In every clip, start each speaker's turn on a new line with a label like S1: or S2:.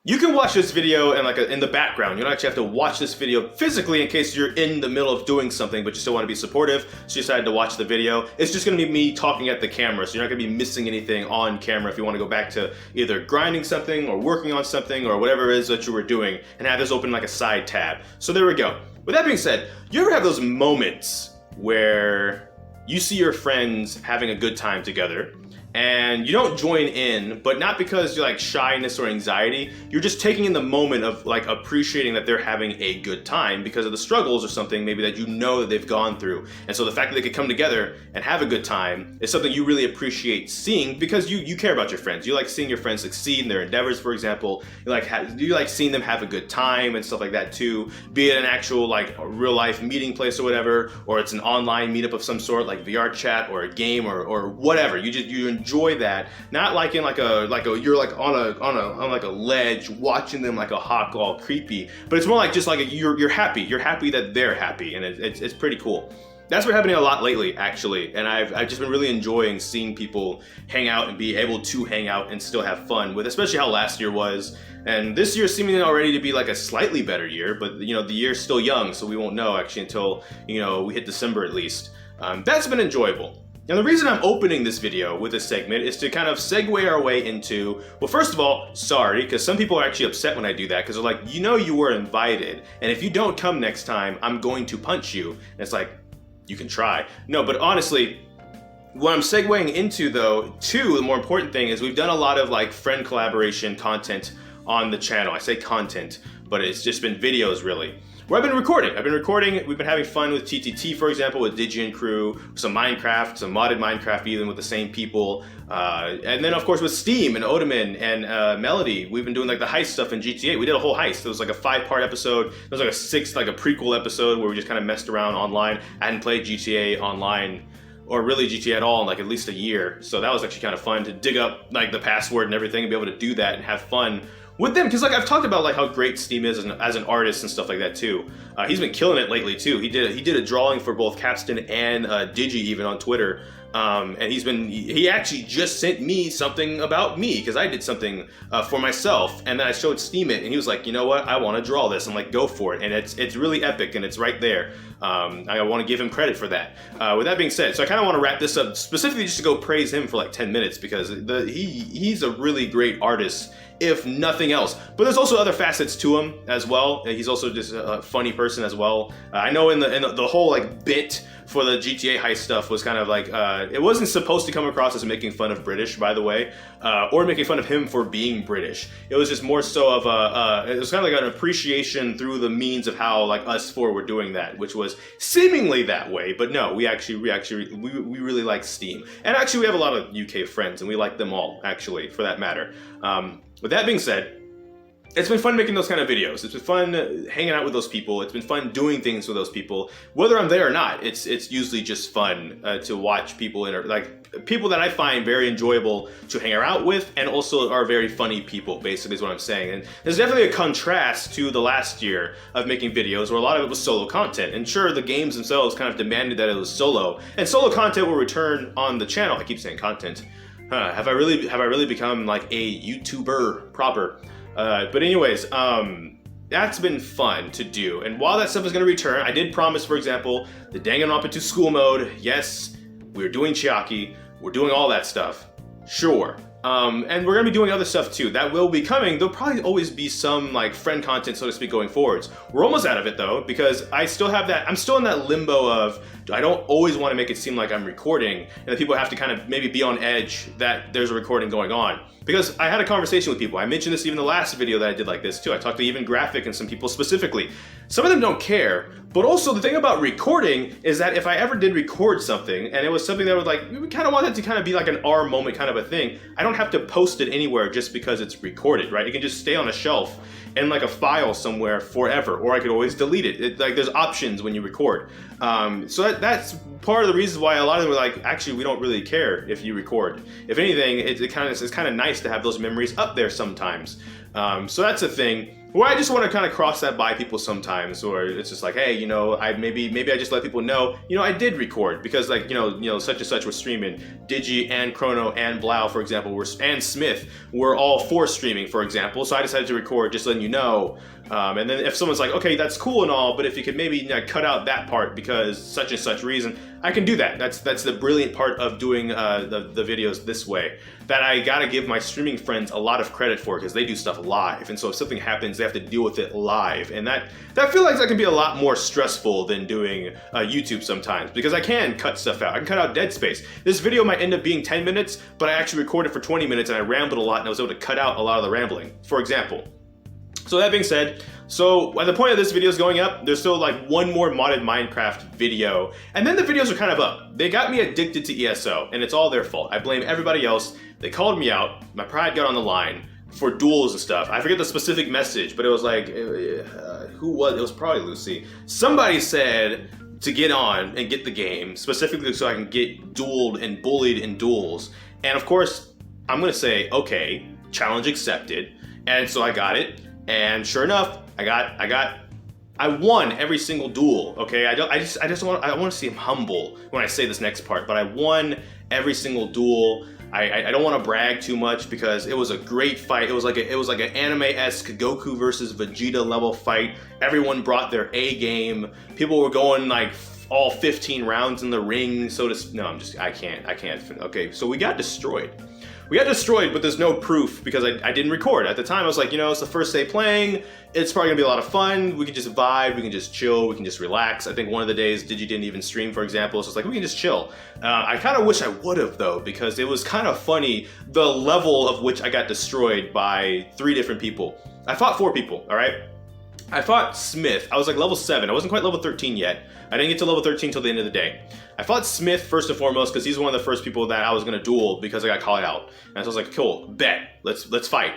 S1: You can watch this video in the background. You don't actually have to watch this video physically in case you're in the middle of doing something but you still want to be supportive, so you decided to watch the video. It's just going to be me talking at the camera, so you're not going to be missing anything on camera if you want to go back to either grinding something or working on something or whatever it is that you were doing and have this open like a side tab. So there we go. With that being said, you ever have those moments where you see your friends having a good time together and you don't join in, but not because you're like shyness or anxiety, you're just taking in the moment of like appreciating that they're having a good time because of the struggles or something maybe that you know that they've gone through. And so the fact that they could come together and have a good time is something you really appreciate seeing because you care about your friends. You like seeing your friends succeed in their endeavors, for example. You like seeing them have a good time and stuff like that too, be it an actual like real life meeting place or whatever, or it's an online meetup of some sort like VR chat or a game or whatever. You enjoy that, not like in you're like on like a ledge watching them like a hawk all creepy, but it's more like just like you're happy that they're happy, and it's pretty cool. That's been happening a lot lately, actually, and I've just been really enjoying seeing people hang out and be able to hang out and still have fun with, especially how last year was, and this year seemingly already to be like a slightly better year, but the year's still young, so we won't know actually until we hit December at least. That's been enjoyable. Now the reason I'm opening this video with this segment is to kind of segue our way into, well, first of all, sorry, because some people are actually upset when I do that because they're like, you were invited, and if you don't come next time, I'm going to punch you. And it's like, you can try. No, but honestly, what I'm segueing into though, too, the more important thing is we've done a lot of like friend collaboration content on the channel. I say content, but it's just been videos really. Where I've been recording, we've been having fun with TTT, for example, with Digi and crew, some Minecraft, some modded Minecraft even with the same people. And then of course with Steam and Odaman and Melody, we've been doing like the heist stuff in GTA. We did a whole heist. It was like a 5-part episode. There was like a 6th, like a prequel episode where we just kind of messed around online. I hadn't played GTA online or really GTA at all in like at least a year. So that was actually kind of fun to dig up like the password and everything and be able to do that and have fun with them, because like I've talked about like how great Steam is as an artist and stuff like that too. He's been killing it lately too. He did a drawing for both Capstan and Digi even on Twitter, and he actually just sent me something about me because I did something for myself, and then I showed Steam it, and he was like, you know what, I want to draw this. I'm like, go for it, and it's really epic, and it's right there. I want to give him credit for that. With that being said, so I kind of want to wrap this up specifically just to go praise him for like 10 minutes because he's a really great artist, if nothing else. But there's also other facets to him as well. He's also just a funny person as well. I know in the whole like bit for the GTA heist stuff was kind of like, it wasn't supposed to come across as making fun of British, by the way, or making fun of him for being British. It was just more so of it was kind of like an appreciation through the means of how like us four were doing that, which was seemingly that way, but no, we really like Steam. And actually we have a lot of UK friends and we like them all, actually, for that matter. With that being said, it's been fun making those kind of videos. It's been fun hanging out with those people. It's been fun doing things with those people. Whether I'm there or not, it's usually just fun to watch people like people that I find very enjoyable to hang out with, and also are very funny people, basically is what I'm saying. And there's definitely a contrast to the last year of making videos where a lot of it was solo content. And sure, the games themselves kind of demanded that it was solo, and solo content will return on the channel. I keep saying content. Have I really become like a YouTuber proper? But anyways, that's been fun to do. And while that stuff is going to return, I did promise, for example, the Danganronpa school mode. Yes, we're doing Chiaki. We're doing all that stuff. Sure. And we're going to be doing other stuff too. That will be coming. There'll probably always be some like friend content, so to speak, going forwards. We're almost out of it though, because I still have that, I'm still in that limbo of, I don't always want to make it seem like I'm recording, and that people have to kind of maybe be on edge that there's a recording going on. Because I had a conversation with people. I mentioned this even the last video that I did like this too. I talked to even Graphic and some people specifically. Some of them don't care, but also the thing about recording is that if I ever did record something and it was something that would like, we kind of want it to kind of be like an our moment kind of a thing, I don't have to post it anywhere just because it's recorded, right? It can just stay on a shelf in like a file somewhere forever, or I could always delete it. Like there's options when you record. So that's part of the reasons why a lot of them were like, actually, we don't really care if you record. If anything, it's kind of nice to have those memories up there sometimes. So that's a thing. where I just want to kind of cross that by people sometimes, or it's just like, hey, you know, maybe I just let people know, you know, I did record, because like, you know, such and such was streaming. Digi and Chrono and Blau, for example, and Smith were all for streaming, for example. So I decided to record, just letting you know. And then if someone's like, okay, that's cool and all, but if you could maybe, you know, cut out that part because such and such reason, I can do that. That's the brilliant part of doing the videos this way, that I gotta give my streaming friends a lot of credit for, because they do stuff live, and so if something happens, they have to deal with it live, and that feels like that can be a lot more stressful than doing YouTube sometimes, because I can cut stuff out. I can cut out dead space. This video might end up being 10 minutes, but I actually recorded for 20 minutes and I rambled a lot, and I was able to cut out a lot of the rambling, for example. So that being said, so at the point of this video is going up, there's still like one more modded Minecraft video, and then the videos are kind of up. They got me addicted to ESO, and it's all their fault. I blame everybody else. They called me out. My pride got on the line for duels and stuff. I forget the specific message, but it was like, who was it? It was probably Lucy. Somebody said to get on and get the game, specifically so I can get dueled and bullied in duels. And of course, I'm gonna say, okay, challenge accepted. And so I got it. And sure enough, I won every single duel. Okay, I want to seem humble when I say this next part, but I won every single duel. I don't want to brag too much, because it was a great fight. It was like an anime-esque Goku versus Vegeta level fight. Everyone brought their A game. People were going like all 15 rounds in the ring. I can't. Okay, so we got destroyed. We got destroyed, but there's no proof, because I didn't record. At the time, I was like, you know, it's the first day playing. It's probably gonna be a lot of fun. We can just vibe, we can just chill, we can just relax. I think one of the days Digi didn't even stream, for example, so it's like, we can just chill. I kind of wish I would have, though, because it was kind of funny, the level of which I got destroyed by 3 different people. I fought 4 people, all right? I fought Smith. I was like level 7. I wasn't quite level 13 yet. I didn't get to level 13 till the end of the day. I fought Smith first and foremost because he's one of the first people that I was gonna duel because I got called out. And so I was like, cool, bet, let's fight.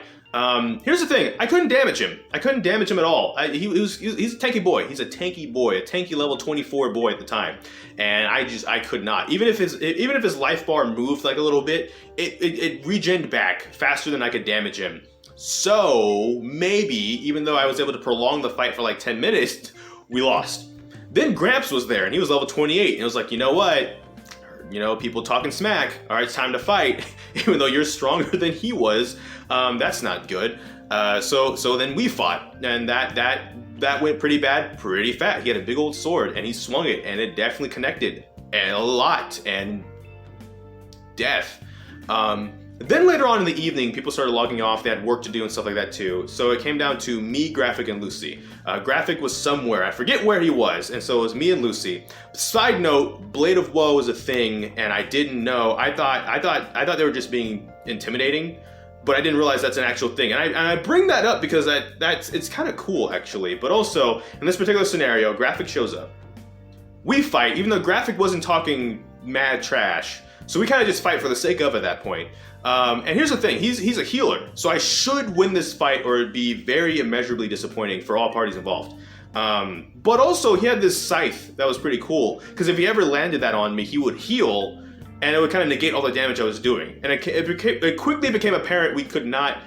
S1: Here's the thing, I couldn't damage him. I couldn't damage him at all. He's a tanky boy. He's a tanky boy, a tanky level 24 boy at the time. And I could not. Even if his life bar moved like a little bit, it regened back faster than I could damage him. So maybe, even though I was able to prolong the fight for like 10 minutes, we lost. Then Gramps was there, and he was level 28, and it was like, you know what? You know, people talking smack. All right, it's time to fight. Even though you're stronger than he was, that's not good. So then we fought, and that went pretty bad, pretty fast. He had a big old sword, and he swung it, and it definitely connected, and a lot, and death. Then later on in the evening, people started logging off. They had work to do and stuff like that too. So it came down to me, Graphic, and Lucy. Graphic was somewhere. I forget where he was. And so it was me and Lucy. Side note, Blade of Woe was a thing, and I didn't know. I thought they were just being intimidating, but I didn't realize that's an actual thing. And I bring that up because it's kind of cool, actually. But also, in this particular scenario, Graphic shows up. We fight, even though Graphic wasn't talking mad trash. So we kind of just fight for the sake of at that point. And here's the thing, he's a healer, so I should win this fight or it'd be very immeasurably disappointing for all parties involved. But also he had this scythe that was pretty cool, because if he ever landed that on me, he would heal, and it would kind of negate all the damage I was doing. And it quickly became apparent we could not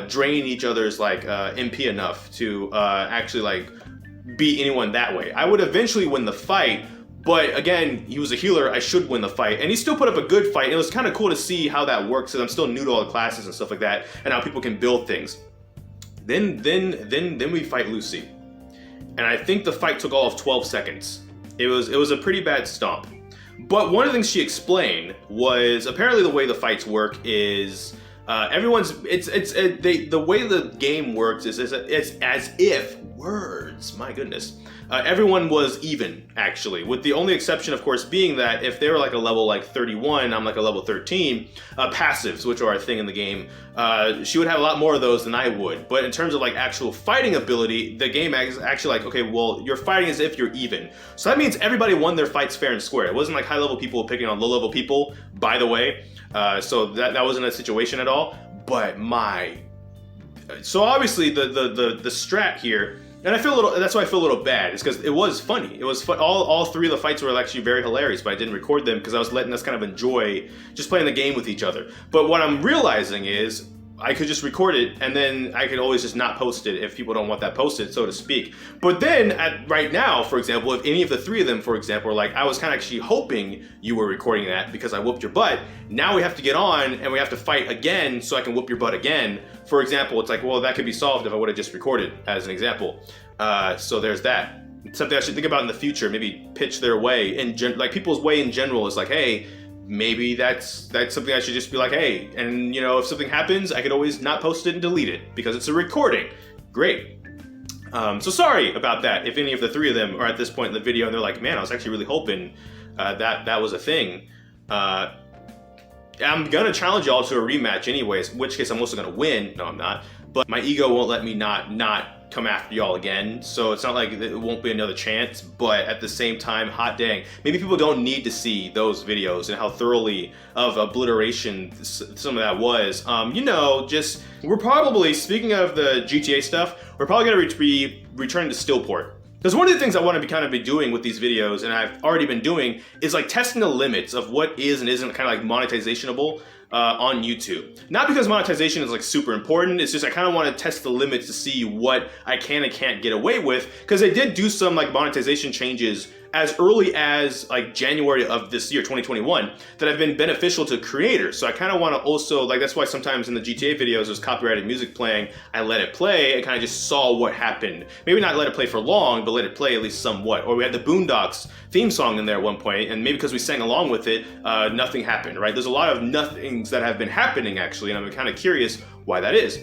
S1: drain each other's like MP enough to actually like beat anyone that way. I would eventually win the fight, but again, he was a healer, I should win the fight. And he still put up a good fight, and it was kind of cool to see how that works, because I'm still new to all the classes and stuff like that, and how people can build things. Then we fight Lucy. And I think the fight took all of 12 seconds. It was a pretty bad stomp. But one of the things she explained was, apparently the way the fights work is, the way the game works is it's as if, words, my goodness. Everyone was even, actually, with the only exception, of course, being that if they were like a level like 31, I'm like a level 13, passives, which are a thing in the game, she would have a lot more of those than I would. But in terms of like actual fighting ability, the game is actually like, okay, well, you're fighting as if you're even. So that means everybody won their fights fair and square. It wasn't like high level people picking on low level people, by the way. So that wasn't a situation at all. But so obviously the strat here, and I feel a little, that's why I feel a little bad, is because it was funny. It was fun. All 3 of the fights were actually very hilarious, but I didn't record them because I was letting us kind of enjoy just playing the game with each other. But what I'm realizing is, I could just record it and then I could always just not post it if people don't want that posted, so to speak. But then right now, for example, if any of the three of them, for example, are like, I was kind of actually hoping you were recording that because I whooped your butt. Now we have to get on and we have to fight again so I can whoop your butt again. For example, it's like, well, that could be solved if I would have just recorded, as an example. So there's that. It's something I should think about in the future. Maybe pitch their way, like people's way in general is like, hey, maybe that's something I should just be like, hey, and you know, if something happens, I could always not post it and delete it because it's a recording. Great. So sorry about that. If any of the three of them are at this point in the video and they're like, man, I was actually really hoping that was a thing. I'm gonna challenge y'all to a rematch anyways, in which case I'm also gonna win. No, I'm not. But my ego won't let me not come after y'all again, so it's not like it won't be another chance, but at the same time, hot dang, maybe people don't need to see those videos and how thoroughly of obliteration some of that was. You know, just, we're probably, speaking of the GTA stuff, we're probably gonna be returning to Stillport. Because one of the things I want to be doing with these videos, and I've already been doing, is like testing the limits of what is and isn't kind of like monetizationable on YouTube. Not because monetization is like super important, it's just I kind of want to test the limits to see what I can and can't get away with, because they did do some like monetization changes as early as like January of this year, 2021, that have been beneficial to creators. So I kind of want to also, like, that's why sometimes in the GTA videos there's copyrighted music playing, I let it play and kind of just saw what happened. Maybe not let it play for long, but let it play at least somewhat. Or we had the Boondocks theme song in there at one point, and maybe because we sang along with it, nothing happened, right? There's a lot of nothings that have been happening actually, and I'm kind of curious why that is.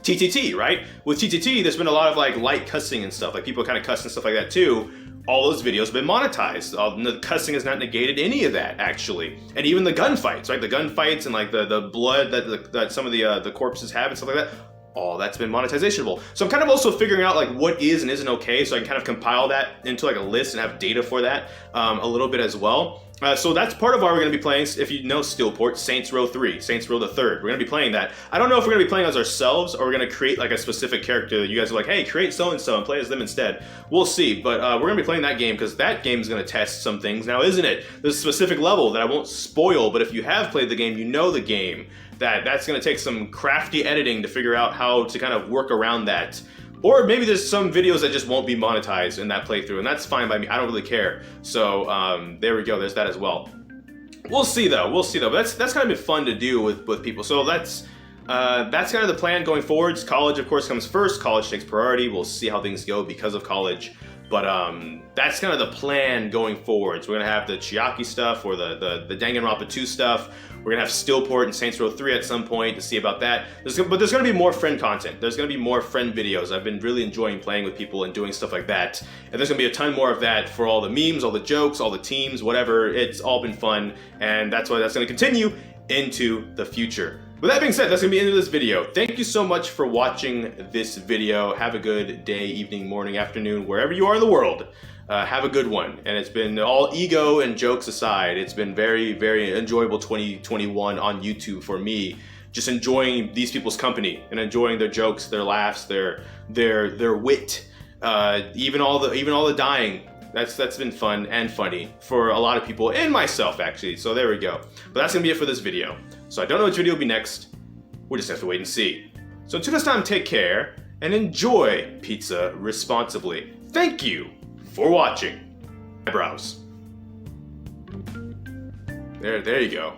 S1: TTT, right? With TTT, there's been a lot of like light cussing and stuff, like people kind of cuss and stuff like that too. All those videos have been monetized. The cussing has not negated any of that, actually. And even the gunfights, right? The gunfights and like the blood that some of the corpses have and stuff like that, all that's been monetizationable. So I'm kind of also figuring out like what is and isn't okay, so I can kind of compile that into like a list and have data for that a little bit as well. So that's part of why we're going to be playing, if you know Stillport, Saints Row 3, Saints Row the Third. We're going to be playing that. I don't know if we're going to be playing as ourselves or we're going to create like a specific character that you guys are like, hey, create so-and-so and play as them instead. We'll see, but we're going to be playing that game because that game is going to test some things now, isn't it? There's a specific level that I won't spoil, but if you have played the game, you know the game, that's going to take some crafty editing to figure out how to kind of work around that. Or maybe there's some videos that just won't be monetized in that playthrough, and that's fine by me. I don't really care. So there we go. There's that as well. We'll see though. We'll see though. But that's kind of been fun to do with people. So that's kind of the plan going forwards. College, of course, comes first. College takes priority. We'll see how things go because of college. But that's kind of the plan going forwards. We're gonna have the Chiaki stuff or the Danganronpa 2 stuff. We're gonna have Stillport and Saints Row 3 at some point to see about that. But there's gonna be more friend content. There's gonna be more friend videos. I've been really enjoying playing with people and doing stuff like that. And there's gonna be a ton more of that for all the memes, all the jokes, all the teams, whatever. It's all been fun, and that's why that's gonna continue into the future. With that being said, that's gonna be the end of this video. Thank you so much for watching this video. Have a good day, evening, morning, afternoon, wherever you are in the world. Have a good one. And it's been all ego and jokes aside. It's been very, very enjoyable 2021 on YouTube for me. Just enjoying these people's company and enjoying their jokes, their laughs, their wit, even all the dying. That's been fun and funny for a lot of people and myself actually. So there we go. But that's gonna be it for this video. So I don't know which video will be next. We'll just have to wait and see. So until next time, take care and enjoy pizza responsibly. Thank you for watching. Eyebrows. There you go.